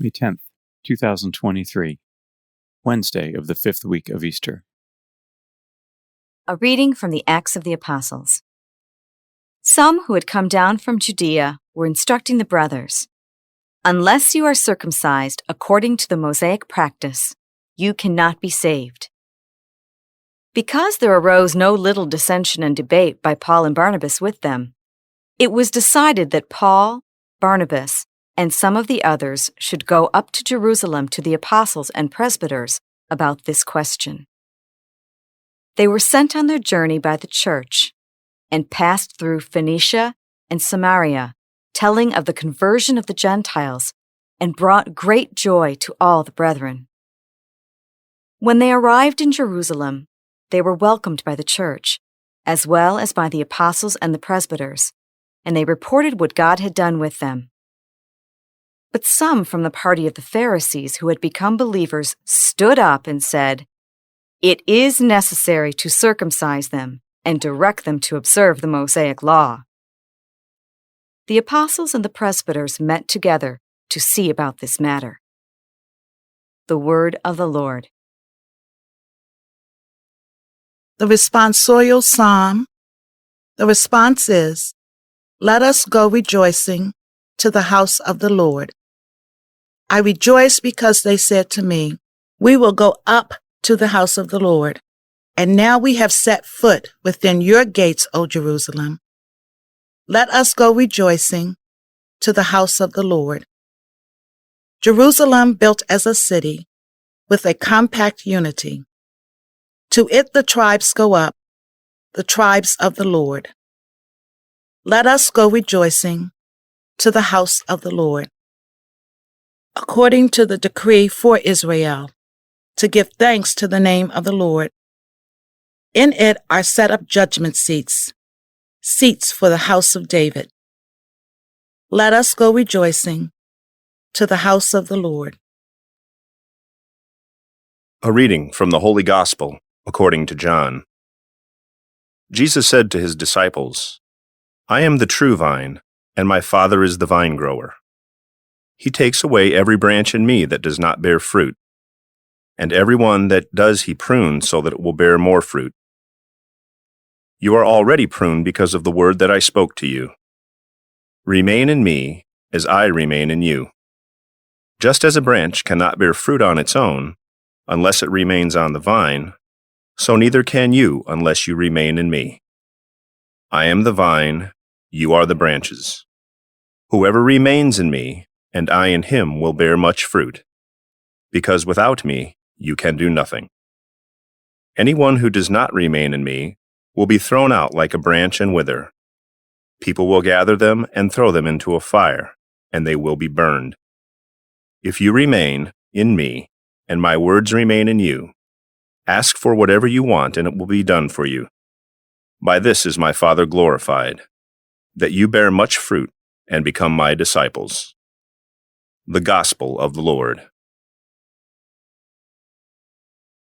May 10th, 2023, Wednesday of the 5th week of Easter. A reading from the Acts of the Apostles. Some who had come down from Judea were instructing the brothers, "Unless you are circumcised according to the Mosaic practice, you cannot be saved." Because there arose no little dissension and debate by Paul and Barnabas with them, it was decided that Paul, Barnabas, and some of the others should go up to Jerusalem to the apostles and presbyters about this question. They were sent on their journey by the church and passed through Phoenicia and Samaria, telling of the conversion of the Gentiles, and brought great joy to all the brethren. When they arrived in Jerusalem, they were welcomed by the church, as well as by the apostles and the presbyters, and they reported what God had done with them. But some from the party of the Pharisees who had become believers stood up and said, "It is necessary to circumcise them and direct them to observe the Mosaic law." The apostles and the presbyters met together to see about this matter. The word of the Lord. The responsorial psalm. The response is, "Let us go rejoicing to the house of the Lord. I rejoice because they said to me, 'We will go up to the house of the Lord.' And now we have set foot within your gates, O Jerusalem. Let us go rejoicing to the house of the Lord. Jerusalem built as a city with a compact unity. To it the tribes go up, the tribes of the Lord. Let us go rejoicing to the house of the Lord. According to the decree for Israel, to give thanks to the name of the Lord. In it are set up judgment seats, seats for the house of David. Let us go rejoicing to the house of the Lord." A reading from the Holy Gospel according to John. Jesus said to his disciples, "I am the true vine, and my Father is the vine grower. He takes away every branch in me that does not bear fruit, and every one that does he prunes so that it will bear more fruit. You are already pruned because of the word that I spoke to you. Remain in me as I remain in you. Just as a branch cannot bear fruit on its own, unless it remains on the vine, so neither can you unless you remain in me. I am the vine, you are the branches. Whoever remains in me, and I in him, will bear much fruit, because without me you can do nothing. Anyone who does not remain in me will be thrown out like a branch and wither. People will gather them and throw them into a fire, and they will be burned. If you remain in me, and my words remain in you, ask for whatever you want, and it will be done for you. By this is my Father glorified, that you bear much fruit and become my disciples." The Gospel of the Lord.